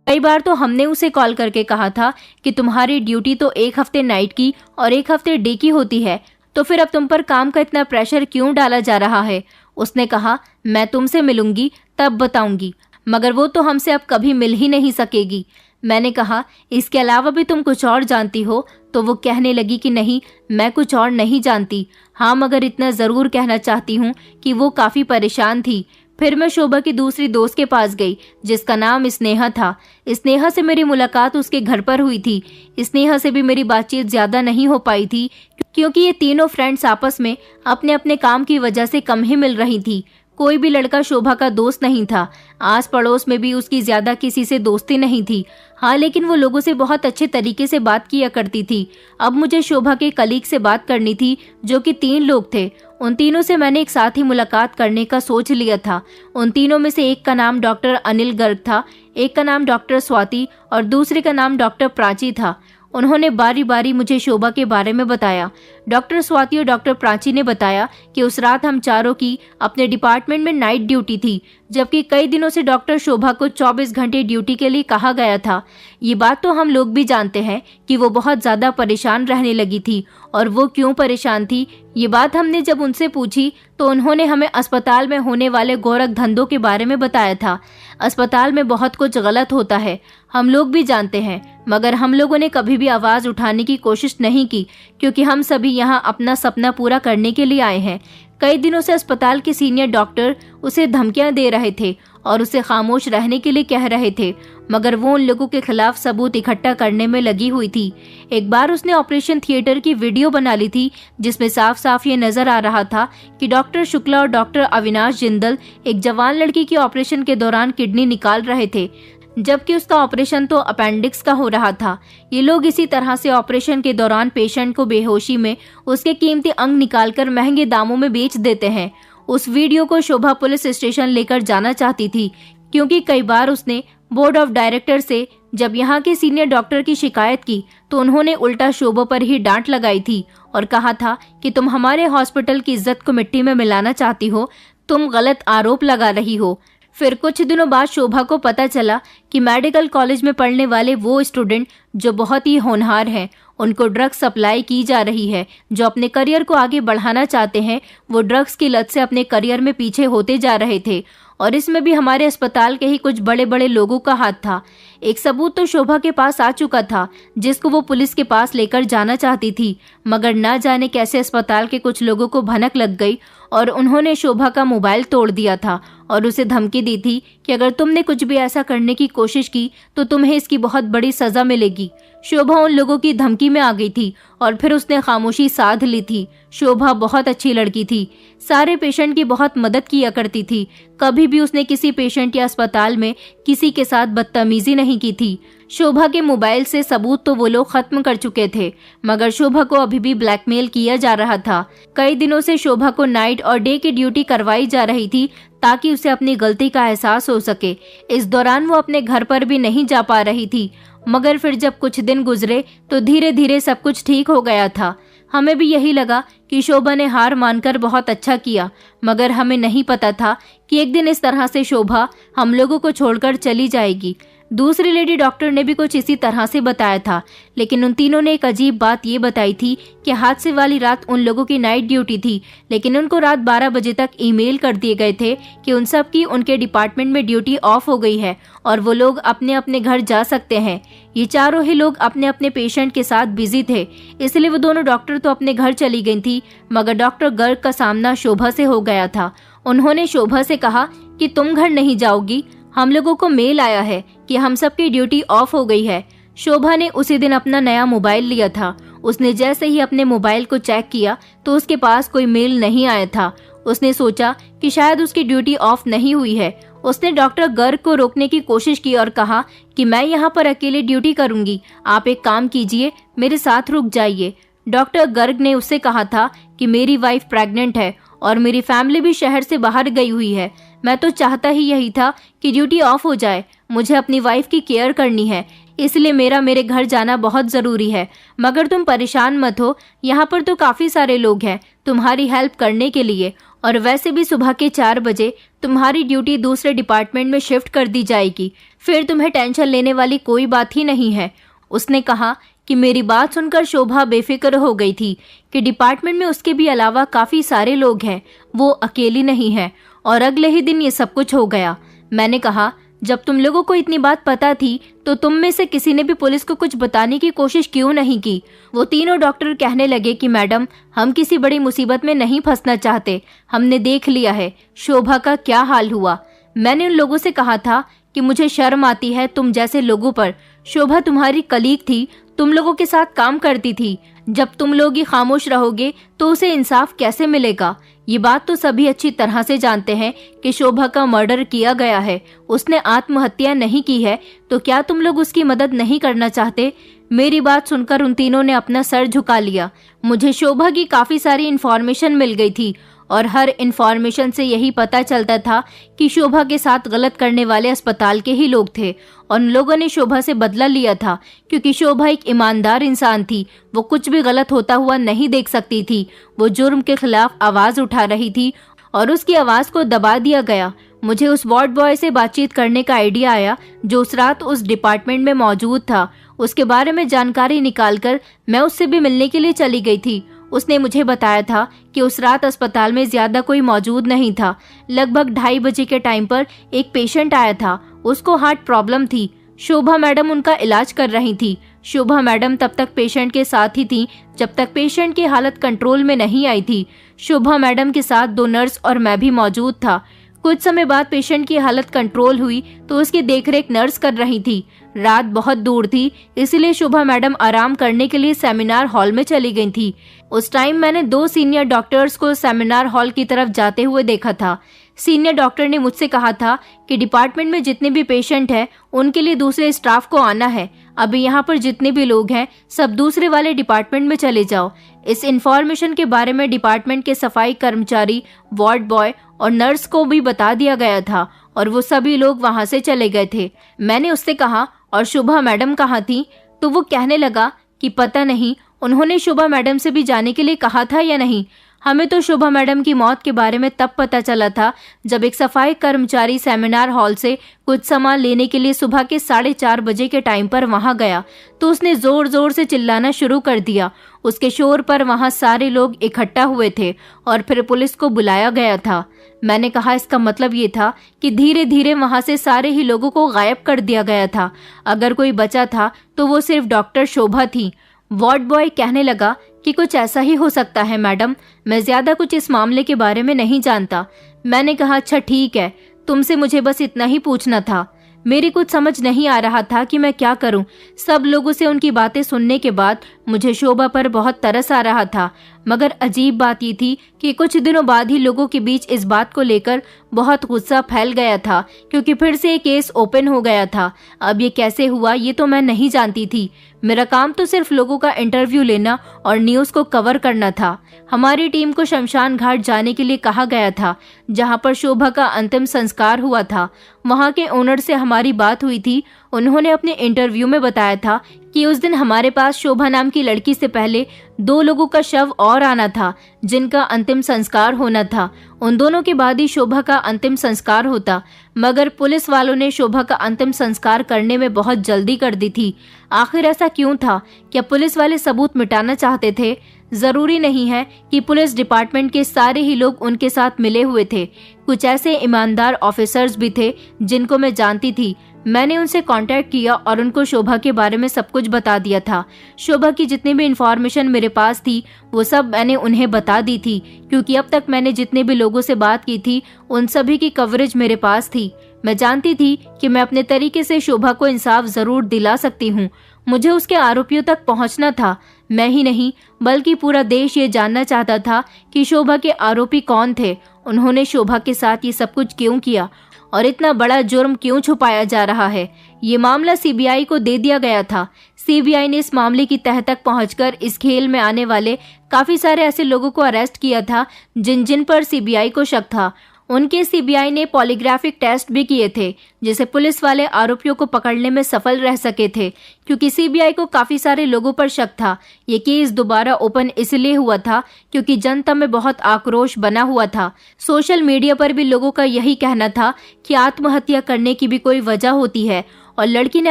कई बार तो हमने उसे कॉल करके कहा था कि तुम्हारी ड्यूटी तो 1 हफ्ते नाइट की और 1 हफ्ते डे की होती है, तो फिर अब तुम पर काम का इतना प्रेशर क्यों डाला जा रहा है? उसने कहा, मैं तुमसे मिलूंगी तब बताऊंगी, मगर वो तो हमसे अब कभी मिल ही नहीं सकेगी। मैंने कहा, इसके अलावा भी तुम कुछ और जानती हो? तो वो कहने लगी कि नहीं, मैं कुछ और नहीं जानती। हाँ, मगर इतना ज़रूर कहना चाहती हूँ कि वो काफ़ी परेशान थी। फिर मैं शोभा की दूसरी दोस्त के पास गई जिसका नाम स्नेहा था। स्नेहा से मेरी मुलाकात उसके घर पर हुई थी। स्नेहा से भी मेरी बातचीत ज़्यादा नहीं हो पाई थी, क्योंकि ये तीनों फ्रेंड्स आपस में अपने अपने काम की वजह से कम ही मिल रही थी। कोई भी लड़का शोभा का दोस्त नहीं था। आस पड़ोस में भी उसकी ज्यादा किसी से दोस्ती नहीं थी। हाँ, लेकिन वो लोगों से बहुत अच्छे तरीके से बात किया करती थी। अब मुझे शोभा के कलीग से बात करनी थी, जो कि 3 लोग थे। उन तीनों से मैंने एक साथ ही मुलाकात करने का सोच लिया था। उन तीनों में से एक का नाम डॉक्टर अनिल गर्ग था, एक का नाम डॉक्टर स्वाति और दूसरे का नाम डॉक्टर प्राची था। उन्होंने बारी बारी मुझे शोभा के बारे में बताया। डॉक्टर स्वाति और डॉक्टर प्राची ने बताया कि उस रात हम चारों की अपने डिपार्टमेंट में नाइट ड्यूटी थी, जबकि कई दिनों से डॉक्टर शोभा को 24 घंटे ड्यूटी के लिए कहा गया था। ये बात तो हम लोग भी जानते हैं कि वो बहुत ज्यादा परेशान रहने लगी थी, और वो क्यों परेशान थी ये बात हमने जब उनसे पूछी तो उन्होंने हमें अस्पताल में होने वाले गोरख धंधों के बारे में बताया था। अस्पताल में बहुत कुछ गलत होता है, हम लोग भी जानते हैं, मगर हम लोगों ने कभी भी आवाज उठाने की कोशिश नहीं की, क्योंकि हम सभी यहाँ अपना सपना पूरा करने के लिए आए हैं। कई दिनों से अस्पताल के सीनियर डॉक्टर उसे धमकियां दे रहे थे और उसे खामोश रहने के लिए कह रहे थे, मगर वो उन लोगों के खिलाफ सबूत इकट्ठा करने में लगी हुई थी। एक बार उसने ऑपरेशन थिएटर की वीडियो बना ली थी, जिसमें साफ साफ ये नजर आ रहा था कि डॉक्टर शुक्ला और डॉक्टर अविनाश जिंदल एक जवान लड़की की ऑपरेशन के दौरान किडनी निकाल रहे थे, जबकि उसका ऑपरेशन तो अपेंडिक्स का हो रहा था। ये लोग इसी तरह से ऑपरेशन के दौरान पेशेंट को बेहोशी में उसके कीमती अंग निकालकर महंगे दामों में बेच देते हैं। उस वीडियो को शोभा पुलिस स्टेशन लेकर जाना चाहती थी, क्योंकि कई बार उसने बोर्ड ऑफ डायरेक्टर से जब यहाँ के सीनियर डॉक्टर की शिकायत की तो उन्होंने उल्टा शोभा पर ही डांट लगाई थी और कहा था कि तुम हमारे हॉस्पिटल की इज्जत को मिट्टी में मिलाना चाहती हो, तुम गलत आरोप लगा रही हो। फिर कुछ दिनों बाद शोभा को पता चला कि मेडिकल कॉलेज में पढ़ने वाले वो स्टूडेंट जो बहुत ही होनहार हैं, उनको ड्रग्स सप्लाई की जा रही है। जो अपने करियर को आगे बढ़ाना चाहते हैं, वो ड्रग्स की लत से अपने करियर में पीछे होते जा रहे थे, और इसमें भी हमारे अस्पताल के ही कुछ बड़े बड़े लोगों का हाथ था। एक सबूत तो शोभा के पास आ चुका था, जिसको वो पुलिस के पास लेकर जाना चाहती थी, मगर ना जाने कैसे अस्पताल के कुछ लोगों को भनक लग गई और उन्होंने शोभा का मोबाइल तोड़ दिया था और उसे धमकी दी थी कि अगर तुमने कुछ भी ऐसा करने की कोशिश की तो तुम्हें इसकी बहुत बड़ी सजा मिलेगी। शोभा उन लोगों की धमकी में आ गई थी और फिर उसने खामोशी साध ली थी। शोभा बहुत अच्छी लड़की थी, सारे पेशेंट की बहुत मदद किया करती थी। कभी भी उसने किसी पेशेंट या अस्पताल में किसी के साथ बदतमीजी नहीं की थी। शोभा के मोबाइल से सबूत तो वो लोग खत्म कर चुके थे, मगर शोभा को अभी भी ब्लैकमेल किया जा रहा था। कई दिनों से शोभा को नाइट और डे की ड्यूटी करवाई जा रही थी ताकि उसे अपनी गलती का एहसास हो सके। इस दौरान वो अपने घर पर भी नहीं जा पा रही थी, मगर फिर जब कुछ दिन गुजरे तो धीरे धीरे सब कुछ ठीक हो गया था। हमें भी यही लगा कि शोभा ने हार मानकर बहुत अच्छा किया, मगर हमें नहीं पता था कि एक दिन इस तरह से शोभा हम लोगों को छोड़कर चली जाएगी। दूसरी लेडी डॉक्टर ने भी कुछ इसी तरह से बताया था, लेकिन उन तीनों ने एक अजीब बात ये बताई थी कि हादसे वाली रात उन लोगों की नाइट ड्यूटी थी, लेकिन उनको रात 12 बजे तक ईमेल कर दिए गए थे कि उन सब की उनके डिपार्टमेंट में ड्यूटी ऑफ हो गई है और वो लोग अपने अपने घर जा सकते हैं। ये चारों ही लोग अपने अपने पेशेंट के साथ बिजी थे, इसलिए वो दोनों डॉक्टर तो अपने घर चली गई थी, मगर डॉक्टर गर्ग का सामना शोभा से हो गया था। उन्होंने शोभा से कहा कि तुम घर नहीं जाओगी, हम लोगों को मेल आया है कि हम सबकी ड्यूटी ऑफ हो गई है। शोभा ने उसी दिन अपना नया मोबाइल लिया था। उसने जैसे ही अपने मोबाइल को चेक किया तो उसके पास कोई मेल नहीं आया था। उसने सोचा कि शायद उसकी ड्यूटी ऑफ नहीं हुई है। उसने डॉक्टर गर्ग को रोकने की कोशिश की और कहा कि मैं यहाँ पर अकेले ड्यूटी करूंगी, आप एक काम कीजिए, मेरे साथ रुक जाइए। डॉक्टर गर्ग ने उससे कहा था कि मेरी वाइफ प्रेग्नेंट है और मेरी फैमिली भी शहर से बाहर गई हुई है। मैं तो चाहता ही यही था कि ड्यूटी ऑफ हो जाए, मुझे अपनी वाइफ की केयर करनी है, इसलिए मेरे घर जाना बहुत ज़रूरी है। मगर तुम परेशान मत हो, यहाँ पर तो काफ़ी सारे लोग हैं तुम्हारी हेल्प करने के लिए, और वैसे भी सुबह के 4 बजे तुम्हारी ड्यूटी दूसरे डिपार्टमेंट में शिफ्ट कर दी जाएगी, फिर तुम्हें टेंशन लेने वाली कोई बात ही नहीं है। उसने कहा कि मेरी बात सुनकर शोभा बेफिक्र हो गई थी कि डिपार्टमेंट में उसके भी अलावा काफ़ी सारे लोग हैं, वो अकेली नहीं है। और अगले ही दिन ये सब कुछ हो गया। मैंने कहा, जब तुम लोगों को इतनी बात पता थी तो तुम में से किसी ने भी पुलिस को कुछ बताने की कोशिश क्यों नहीं की? वो तीनों डॉक्टर कहने लगे कि मैडम, हम किसी बड़ी मुसीबत में नहीं फंसना चाहते, हमने देख लिया है शोभा का क्या हाल हुआ। मैंने उन लोगों से कहा था कि मुझे शर्म आती है तुम जैसे लोगों पर। शोभा तुम्हारी कलीग थी, तुम लोगों के साथ काम करती थी। जब तुम लोग ही खामोश रहोगे तो उसे इंसाफ कैसे मिलेगा? ये बात तो सभी अच्छी तरह से जानते हैं कि शोभा का मर्डर किया गया है, उसने आत्महत्या नहीं की है। तो क्या तुम लोग उसकी मदद नहीं करना चाहते? मेरी बात सुनकर उन तीनों ने अपना सर झुका लिया। मुझे शोभा की काफी सारी इन्फॉर्मेशन मिल गई थी और हर इन्फॉर्मेशन से यही पता चलता था कि शोभा के साथ गलत करने वाले अस्पताल के ही लोग थे और उन लोगों ने शोभा से बदला लिया था, क्योंकि शोभा एक ईमानदार इंसान थी। वो कुछ भी गलत होता हुआ नहीं देख सकती थी। वो जुर्म के खिलाफ आवाज उठा रही थी और उसकी आवाज को दबा दिया गया। मुझे उस वार्ड बॉय से बातचीत करने का आइडिया आया जो उस रात उस डिपार्टमेंट में मौजूद था। उसके बारे में जानकारी निकालकर मैं उससे भी मिलने के लिए चली गई थी। उसने मुझे बताया था कि उस रात अस्पताल में ज्यादा कोई मौजूद नहीं था। लगभग 2:30 बजे के टाइम पर एक पेशेंट आया था। उसको हार्ट प्रॉब्लम थी। शोभा मैडम उनका इलाज कर रही थी। शोभा मैडम तब तक पेशेंट के साथ ही थी जब तक पेशेंट की हालत कंट्रोल में नहीं आई थी। शोभा मैडम के साथ 2 नर्स और मैं भी मौजूद था। कुछ समय बाद पेशेंट की हालत कंट्रोल हुई तो उसकी देखरेख नर्स कर रही थी। रात बहुत दूर थी, इसलिए शोभा मैडम आराम करने के लिए सेमिनार हॉल में चली गई थी। उस टाइम मैंने 2 सीनियर डॉक्टर्स को सेमिनार हॉल की तरफ जाते हुए देखा था। सीनियर डॉक्टर ने मुझसे कहा था कि डिपार्टमेंट में जितने भी पेशेंट हैं उनके लिए दूसरे स्टाफ को आना है। अभी यहाँ पर जितने भी लोग हैं सब दूसरे वाले डिपार्टमेंट में चले जाओ। इस इंफॉर्मेशन के बारे में डिपार्टमेंट के सफाई कर्मचारी, वार्ड बॉय और नर्स को भी बता दिया गया था और वो सभी लोग वहां से चले गए थे। मैंने उससे कहा, और शोभा मैडम कहाँ थी? तो वो कहने लगा कि पता नहीं, उन्होंने शोभा मैडम से भी जाने के लिए कहा था या नहीं। हमें तो शोभा मैडम की मौत के बारे में तब पता चला था जब एक सफाई कर्मचारी सेमिनार हॉल से कुछ सामान लेने के लिए सुबह के 4:30 बजे के टाइम पर वहां गया तो उसने जोर जोर से चिल्लाना शुरू कर दिया। उसके शोर पर वहां सारे लोग इकट्ठा हुए थे और फिर पुलिस को बुलाया गया था। मैंने कहा इसका मतलब ये था कि धीरे धीरे वहां से सारे ही लोगों को गायब कर दिया गया था। अगर कोई बचा था तो वो सिर्फ डॉक्टर शोभा थी। वार्ड बॉय कहने लगा कि कुछ ऐसा ही हो सकता है मैडम, मैं ज्यादा कुछ इस मामले के बारे में नहीं जानता। मैंने कहा अच्छा ठीक है, तुमसे मुझे बस इतना ही पूछना था। मेरी कुछ समझ नहीं आ रहा था कि मैं क्या करूं। सब लोगों से उनकी बातें सुनने के बाद मुझे शोभा पर बहुत तरस आ रहा था, मगर अजीब बात ये थी कि कुछ दिनों बाद ही लोगों के बीच इस बात को लेकर बहुत गुस्सा फैल गया था, क्योंकि फिर से एक केस ओपन हो गया था। अब ये कैसे हुआ ये तो मैं नहीं जानती थी। मेरा काम तो सिर्फ लोगों का इंटरव्यू लेना और न्यूज़ को कवर करना था। हमारी टीम को शमशान घाट जाने के लिए कहा गया था जहां पर शोभा का अंतिम संस्कार हुआ था। वहां के ओनर से हमारी बात हुई थी। उन्होंने अपने इंटरव्यू में बताया था कि उस दिन हमारे पास शोभा नाम की लड़की से पहले 2 लोगों का शव और आना था जिनका अंतिम संस्कार होना था। उन दोनों के बाद ही शोभा का अंतिम संस्कार होता, मगर पुलिस वालों ने शोभा का अंतिम संस्कार करने में बहुत जल्दी कर दी थी। आखिर ऐसा क्यों था? क्या पुलिस वाले सबूत मिटाना चाहते थे? जरूरी नहीं है कि पुलिस डिपार्टमेंट के सारे ही लोग उनके साथ मिले हुए थे। कुछ ऐसे ईमानदार ऑफिसर्स भी थे जिनको मैं जानती थी। मैंने उनसे कांटेक्ट किया और उनको शोभा के बारे में सब कुछ बता दिया था। शोभा की जितनी भी इंफॉर्मेशन मेरे पास थी वो सब मैंने उन्हें बता दी थी, क्योंकि अब तक मैंने जितने भी लोगों से बात की थी उन सभी की कवरेज मेरे पास थी। मैं जानती थी कि मैं अपने तरीके से शोभा को इंसाफ जरूर दिला सकती हूँ। मुझे उसके आरोपियों तक पहुँचना था। मैं ही नहीं बल्कि पूरा देश ये जानना चाहता था कि शोभा के आरोपी कौन थे, उन्होंने शोभा के साथ ये सब कुछ क्यों किया और इतना बड़ा जुर्म क्यों छुपाया जा रहा है। ये मामला सीबीआई को दे दिया गया था। सीबीआई ने इस मामले की तह तक पहुंचकर इस खेल में आने वाले काफी सारे ऐसे लोगों को अरेस्ट किया था जिन पर सीबीआई को शक था। उनके सीबीआई ने पॉलीग्राफिक टेस्ट भी किए थे जिसे पुलिस वाले आरोपियों को पकड़ने में सफल रह सके थे, क्योंकि सीबीआई को काफी सारे लोगों पर शक था। ये केस दोबारा ओपन इसलिए हुआ था क्योंकि जनता में बहुत आक्रोश बना हुआ था। सोशल मीडिया पर भी लोगों का यही कहना था कि आत्महत्या करने की भी कोई वजह होती है और लड़की ने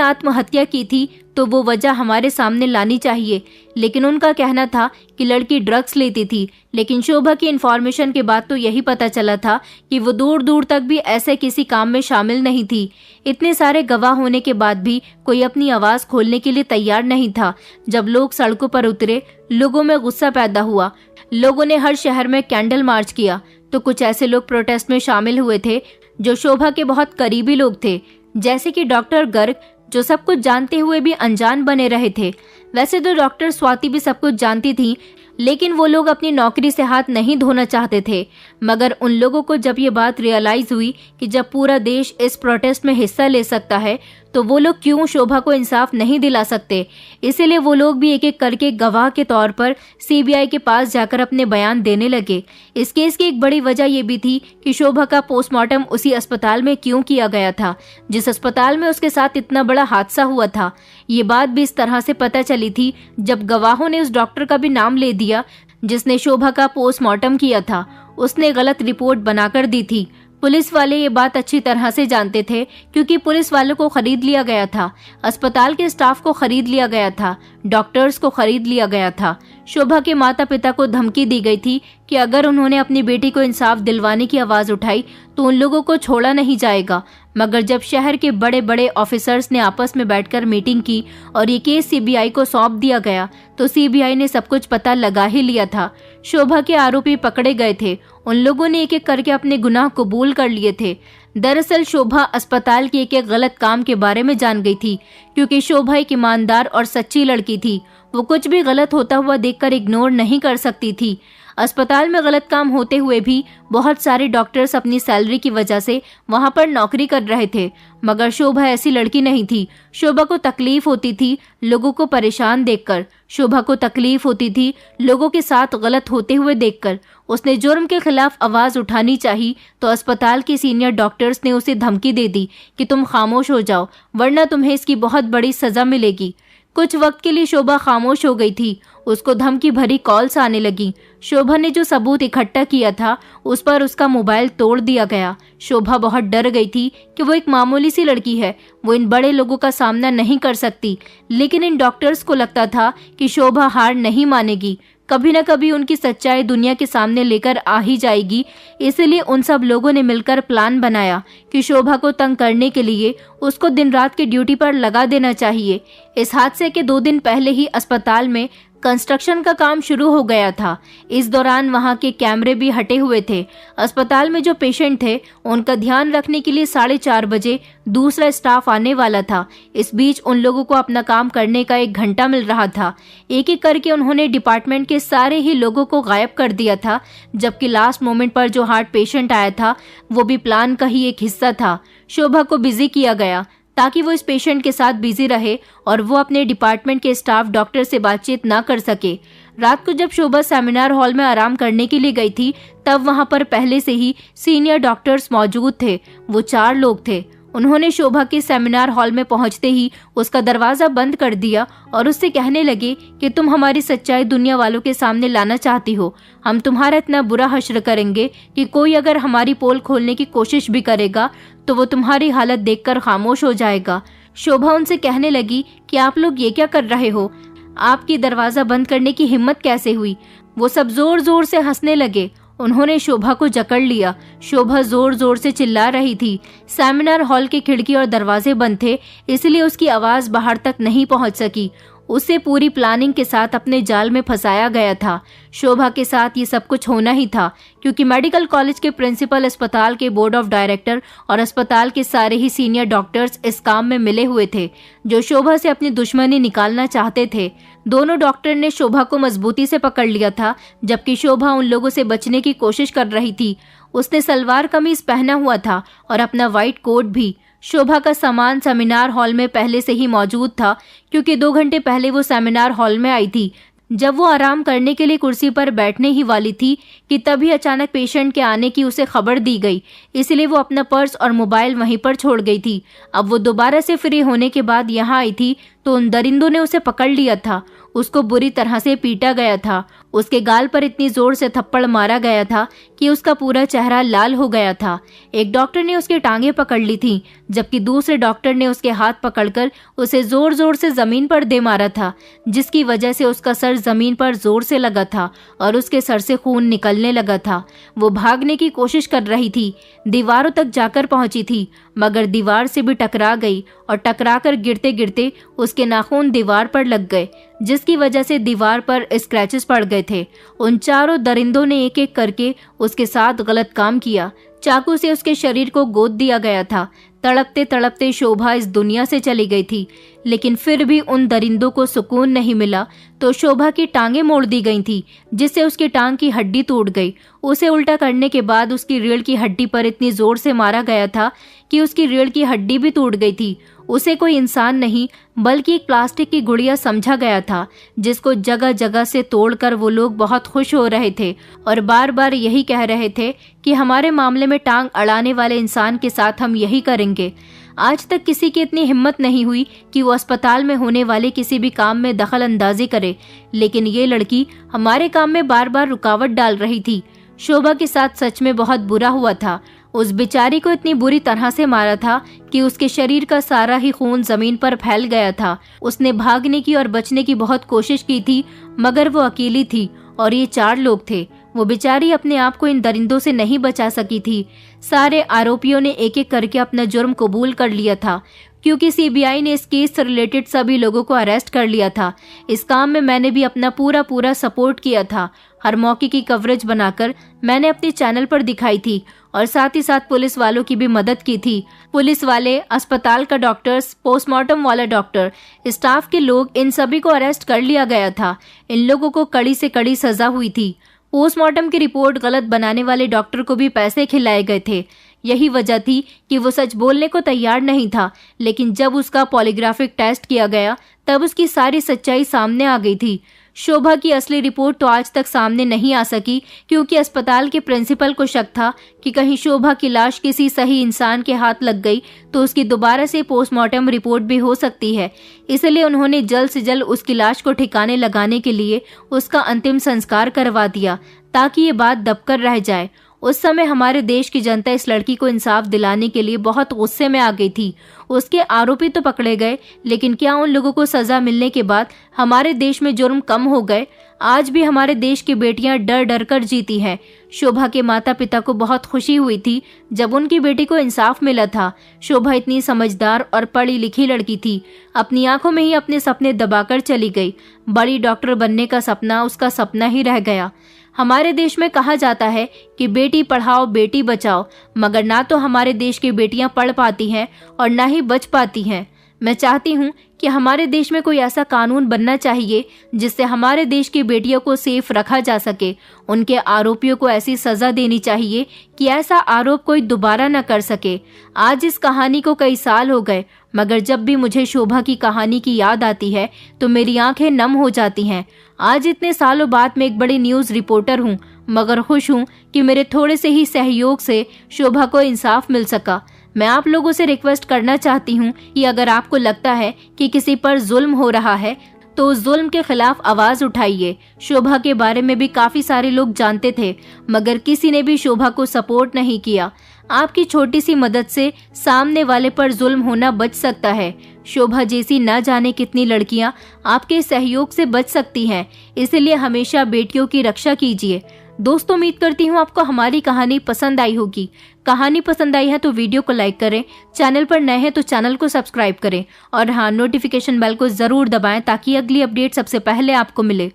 आत्महत्या की थी तो वो वजह हमारे सामने लानी चाहिए। लेकिन उनका कहना था कि लड़की ड्रग्स लेती थी, लेकिन शोभा की इन्फॉर्मेशन के बाद तो यही पता चला था कि वो दूर दूर तक भी ऐसे किसी काम में शामिल नहीं थी। इतने सारे गवाह होने के बाद भी कोई अपनी आवाज खोलने के लिए तैयार नहीं था। जब लोग सड़कों पर उतरे, लोगों में गुस्सा पैदा हुआ। लोगों ने हर शहर में कैंडल मार्च किया, तो कुछ ऐसे लोग प्रोटेस्ट में शामिल हुए थे जो शोभा के बहुत करीबी लोग थे, जैसे कि डॉक्टर गर्ग, जो सब कुछ जानते हुए भी अनजान बने रहे थे। वैसे तो डॉक्टर स्वाति भी सब कुछ जानती थी, लेकिन वो लोग अपनी नौकरी से हाथ नहीं धोना चाहते थे। मगर उन लोगों को जब ये बात रियलाइज हुई कि जब पूरा देश इस प्रोटेस्ट में हिस्सा ले सकता है तो वो लोग क्यों शोभा को इंसाफ नहीं दिला सकते। इसीलिए वो लोग भी एक एक करके गवाह के तौर पर सीबीआई के पास जाकर अपने बयान देने लगे। इस केस की एक बड़ी वजह ये भी थी कि शोभा का पोस्टमार्टम उसी अस्पताल में क्यों किया गया था जिस अस्पताल में उसके साथ इतना बड़ा हादसा हुआ था। ये बात भी इस तरह से पता चली थी जब गवाहों ने उस डॉक्टर का भी नाम ले दिया जिसने शोभा का पोस्टमार्टम किया था। उसने गलत रिपोर्ट बनाकर दी थी। पुलिस वाले ये बात अच्छी तरह से जानते थे क्योंकि पुलिस वालों को खरीद लिया गया था, अस्पताल के स्टाफ को खरीद लिया गया था, डॉक्टर्स को खरीद लिया गया था। शोभा के माता पिता को धमकी दी गई थी कि अगर उन्होंने अपनी बेटी को इंसाफ दिलवाने की आवाज उठाई तो उन लोगों को छोड़ा नहीं जाएगा। मगर जब शहर के बड़े बड़े ऑफिसर्स ने आपस में बैठकर मीटिंग की और ये केस सीबीआई को सौंप दिया गया तो सीबीआई ने सब कुछ पता लगा ही लिया था। शोभा के आरोपी पकड़े गए थे। उन लोगों ने एक एक करके अपने गुनाह कबूल कर लिए थे। दरअसल शोभा अस्पताल के एक एक गलत काम के बारे में जान गई थी क्योंकि शोभा एक ईमानदार और सच्ची लड़की थी। वो कुछ भी गलत होता हुआ देखकर इग्नोर नहीं कर सकती थी। अस्पताल में गलत काम होते हुए भी बहुत सारे डॉक्टर्स अपनी सैलरी की वजह से वहां पर नौकरी कर रहे थे, मगर शोभा ऐसी लड़की नहीं थी। शोभा को तकलीफ होती थी लोगों को परेशान देखकर। शोभा को तकलीफ होती थी लोगों के साथ गलत होते हुए देखकर। उसने जुर्म के खिलाफ आवाज उठानी चाहिए तो अस्पताल के सीनियर डॉक्टर्स ने उसे धमकी दे दी कि तुम खामोश हो जाओ वरना तुम्हें इसकी बहुत बड़ी सजा मिलेगी। कुछ वक्त के लिए शोभा खामोश हो गई थी। उसको धमकी भरी कॉल्स आने लगी। शोभा ने जो सबूत इकट्ठा किया था उस पर उसका मोबाइल तोड़ दिया गया। शोभा बहुत डर गई थी कि वो एक मामूली सी लड़की है, वो इन बड़े लोगों का सामना नहीं कर सकती। लेकिन इन डॉक्टर्स को लगता था कि शोभा हार नहीं मानेगी, कभी न कभी उनकी सच्चाई दुनिया के सामने लेकर आ ही जाएगी। इसलिए उन सब लोगों ने मिलकर प्लान बनाया कि शोभा को तंग करने के लिए उसको दिन रात की ड्यूटी पर लगा देना चाहिए। इस हादसे के 2 दिन पहले ही अस्पताल में कंस्ट्रक्शन का काम शुरू हो गया था। इस दौरान वहां के कैमरे भी हटे हुए थे। अस्पताल में जो पेशेंट थे उनका ध्यान रखने के लिए 4:30 बजे दूसरा स्टाफ आने वाला था। इस बीच उन लोगों को अपना काम करने का 1 घंटा मिल रहा था। एक एक करके उन्होंने डिपार्टमेंट के सारे ही लोगों को गायब कर दिया था, जबकि लास्ट मोमेंट पर जो हार्ट पेशेंट आया था वो भी प्लान का ही एक हिस्सा था। शोभा को बिजी किया गया ताकि वो इस पेशेंट के साथ बिजी रहे और वो अपने डिपार्टमेंट के स्टाफ डॉक्टर से बातचीत ना कर सके। रात को जब शोभा सेमिनार हॉल में आराम करने के लिए गई थी तब वहां पर पहले से ही सीनियर डॉक्टर्स मौजूद थे। वो 4 लोग थे। उन्होंने शोभा के सेमिनार हॉल में पहुंचते ही उसका दरवाजा बंद कर दिया और उससे कहने लगे कि तुम हमारी सच्चाई दुनिया वालों के सामने लाना चाहती हो। हम तुम्हारा इतना बुरा हश्र करेंगे कि कोई अगर हमारी पोल खोलने की कोशिश भी करेगा तो वो तुम्हारी हालत देखकर खामोश हो जाएगा। शोभा उनसे कहने लगी कि आप लोग ये क्या कर रहे हो, आपकी दरवाजा बंद करने की हिम्मत कैसे हुई। वो सब जोर जोर से हंसने लगे। उन्होंने शोभा को जकड़ लिया। शोभा जोर जोर से चिल्ला रही थी। सेमिनार हॉल की खिड़की और दरवाजे बंद थे, इसलिए उसकी आवाज बाहर तक नहीं पहुंच सकी। उसे पूरी प्लानिंग के साथ अपने जाल में फंसाया गया था। शोभा के साथ ये सब कुछ होना ही था क्योंकि मेडिकल कॉलेज के प्रिंसिपल, अस्पताल के बोर्ड ऑफ डायरेक्टर और अस्पताल के सारे ही सीनियर डॉक्टर्स इस काम में मिले हुए थे जो शोभा से अपनी दुश्मनी निकालना चाहते थे। दोनों डॉक्टर ने शोभा को मजबूती से पकड़ लिया था, जबकि शोभा उन लोगों से बचने की कोशिश कर रही थी। उसने सलवार कमीज पहना हुआ था और अपना व्हाइट कोट भी। शोभा का सामान सेमिनार हॉल में पहले से ही मौजूद था क्योंकि 2 घंटे पहले वो सेमिनार हॉल में आई थी। जब वो आराम करने के लिए कुर्सी पर बैठने ही वाली थी कि तभी अचानक पेशेंट के आने की उसे खबर दी गई, इसलिए वो अपना पर्स और मोबाइल वहीं पर छोड़ गई थी। अब वो दोबारा से फ्री होने के बाद यहाँ आई थी तो उन दरिंदों ने उसे पकड़ लिया था। उसको बुरी तरह से पीटा गया था। उसके गाल पर इतनी जोर से थप्पड़ मारा गया था कि उसका पूरा चेहरा लाल हो गया था। एक डॉक्टर ने उसकी टांगें पकड़ ली थी, जबकि दूसरे डॉक्टर ने उसके हाथ पकड़कर उसे जोर जोर से जमीन पर दे मारा था, जिसकी वजह से उसका सर जमीन पर जोर से लगा था और उसके सर से खून निकलने लगा था। वो भागने की कोशिश कर रही थी, दीवारों तक जाकर पहुंची थी, मगर दीवार से भी टकरा गई और टकराकर गिरते गिरते उसके नाखून दीवार पर लग गए, जिसकी वजह से दीवार पर स्क्रैचेस पड़ गए थे। उन चारों दरिंदों ने एक एक करके उसके साथ गलत काम किया। चाकू से उसके शरीर को गोद दिया गया था। तड़पते तड़पते शोभा इस दुनिया से चली गई थी, लेकिन फिर भी उन दरिंदों को सुकून नहीं मिला तो शोभा की टांगें मोड़ दी गई थी, जिससे उसकी टांग की हड्डी टूट गई। उसे उल्टा करने के बाद उसकी रीढ़ की हड्डी पर इतनी जोर से मारा गया था कि उसकी रीढ़ की हड्डी भी टूट गई थी। उसे कोई इंसान नहीं बल्कि एक प्लास्टिक की गुड़िया समझा गया था, जिसको जगह जगह से तोड़कर वो लोग बहुत खुश हो रहे थे और बार बार यही कह रहे थे कि हमारे मामले में टांग अड़ाने वाले इंसान के साथ हम यही करेंगे। आज तक किसी की इतनी हिम्मत नहीं हुई कि वो अस्पताल में होने वाले किसी भी काम में दखल अंदाजी करे, लेकिन ये लड़की हमारे काम में बार बार रुकावट डाल रही थी। शोभा के साथ सच में बहुत बुरा हुआ था। उस बेचारी को इतनी बुरी तरह से मारा था कि उसके शरीर का सारा ही खून जमीन पर फैल गया था। उसने भागने की और बचने की बहुत कोशिश की थी, मगर वो अकेली थी और ये 4 लोग थे। वो बेचारी अपने आप को इन दरिंदों से नहीं बचा सकी थी। सारे आरोपियों ने एक एक करके अपना जुर्म कबूल कर लिया था, क्योंकि सीबीआई ने इस केस से रिलेटेड सभी लोगों को अरेस्ट कर लिया था। इस काम में मैंने भी अपना पूरा सपोर्ट किया था। हर मौके की कवरेज बनाकर मैंने अपने चैनल पर दिखाई थी और साथ ही साथ पुलिस वालों की भी मदद की थी। पुलिस वाले, अस्पताल का डॉक्टर्स, पोस्टमार्टम वाला डॉक्टर, स्टाफ के लोग, इन सभी को अरेस्ट कर लिया गया था। इन लोगों को कड़ी से कड़ी सजा हुई थी। पोस्टमार्टम की रिपोर्ट गलत बनाने वाले डॉक्टर को भी पैसे खिलाए गए थे। यही वजह थी कि वो सच बोलने को तैयार नहीं था, लेकिन जब उसका पॉलीग्राफिक टेस्ट किया गया तब उसकी सारी सच्चाई सामने आ गई थी। शोभा की असली रिपोर्ट तो आज तक सामने नहीं आ सकी, क्योंकि अस्पताल के प्रिंसिपल को शक था कि कहीं शोभा की लाश किसी सही इंसान के हाथ लग गई तो उसकी दोबारा से पोस्टमार्टम रिपोर्ट भी हो सकती है। इसलिए उन्होंने जल्द से जल्द उसकी लाश को ठिकाने लगाने के लिए उसका अंतिम संस्कार करवा दिया, ताकि ये बात दबकर रह जाए। उस समय हमारे देश की जनता इस लड़की को इंसाफ दिलाने के लिए बहुत गुस्से में आ गई थी। उसके आरोपी तो पकड़े गए, लेकिन क्या उन लोगों को सजा मिलने के बाद हमारे देश में जुर्म कम हो गए? आज भी हमारे देश की बेटियां डर डर कर जीती हैं। शोभा के माता पिता को बहुत खुशी हुई थी जब उनकी बेटी को इंसाफ मिला था। शोभा इतनी समझदार और पढ़ी लिखी लड़की थी। अपनी आंखों में ही अपने सपने दबाकर चली गई। बड़ी डॉक्टर बनने का सपना उसका सपना ही रह गया। हमारे देश में कहा जाता है कि बेटी पढ़ाओ बेटी बचाओ, मगर ना तो हमारे देश की बेटियां पढ़ पाती हैं और ना ही बच पाती हैं। मैं चाहती हूँ कि हमारे देश में कोई ऐसा कानून बनना चाहिए जिससे हमारे देश की बेटियों को सेफ रखा जा सके। उनके आरोपियों को ऐसी सजा देनी चाहिए कि ऐसा आरोप कोई दोबारा न कर सके। आज इस कहानी को कई साल हो गए, मगर जब भी मुझे शोभा की कहानी की याद आती है तो मेरी आंखें नम हो जाती हैं। आज इतने सालों बाद मैं एक बड़ी न्यूज़ रिपोर्टर हूँ, मगर खुश हूँ कि मेरे थोड़े से ही सहयोग से शोभा को इंसाफ मिल सका। मैं आप लोगों से रिक्वेस्ट करना चाहती हूँ कि अगर आपको लगता है कि किसी पर जुल्म हो रहा है तो उस जुल्म के खिलाफ आवाज उठाइए। शोभा के बारे में भी काफी सारे लोग जानते थे, मगर किसी ने भी शोभा को सपोर्ट नहीं किया। आपकी छोटी सी मदद से सामने वाले पर जुल्म होना बच सकता है। शोभा जैसी न जाने कितनी लड़कियां आपके सहयोग से बच सकती हैं, इसलिए हमेशा बेटियों की रक्षा कीजिए। दोस्तों, उम्मीद करती हूँ आपको हमारी कहानी पसंद आई होगी। कहानी पसंद आई है तो वीडियो को लाइक करें, चैनल पर नए हैं तो चैनल को सब्सक्राइब करें और हाँ, नोटिफिकेशन बेल को जरूर दबाएं ताकि अगली अपडेट सबसे पहले आपको मिले।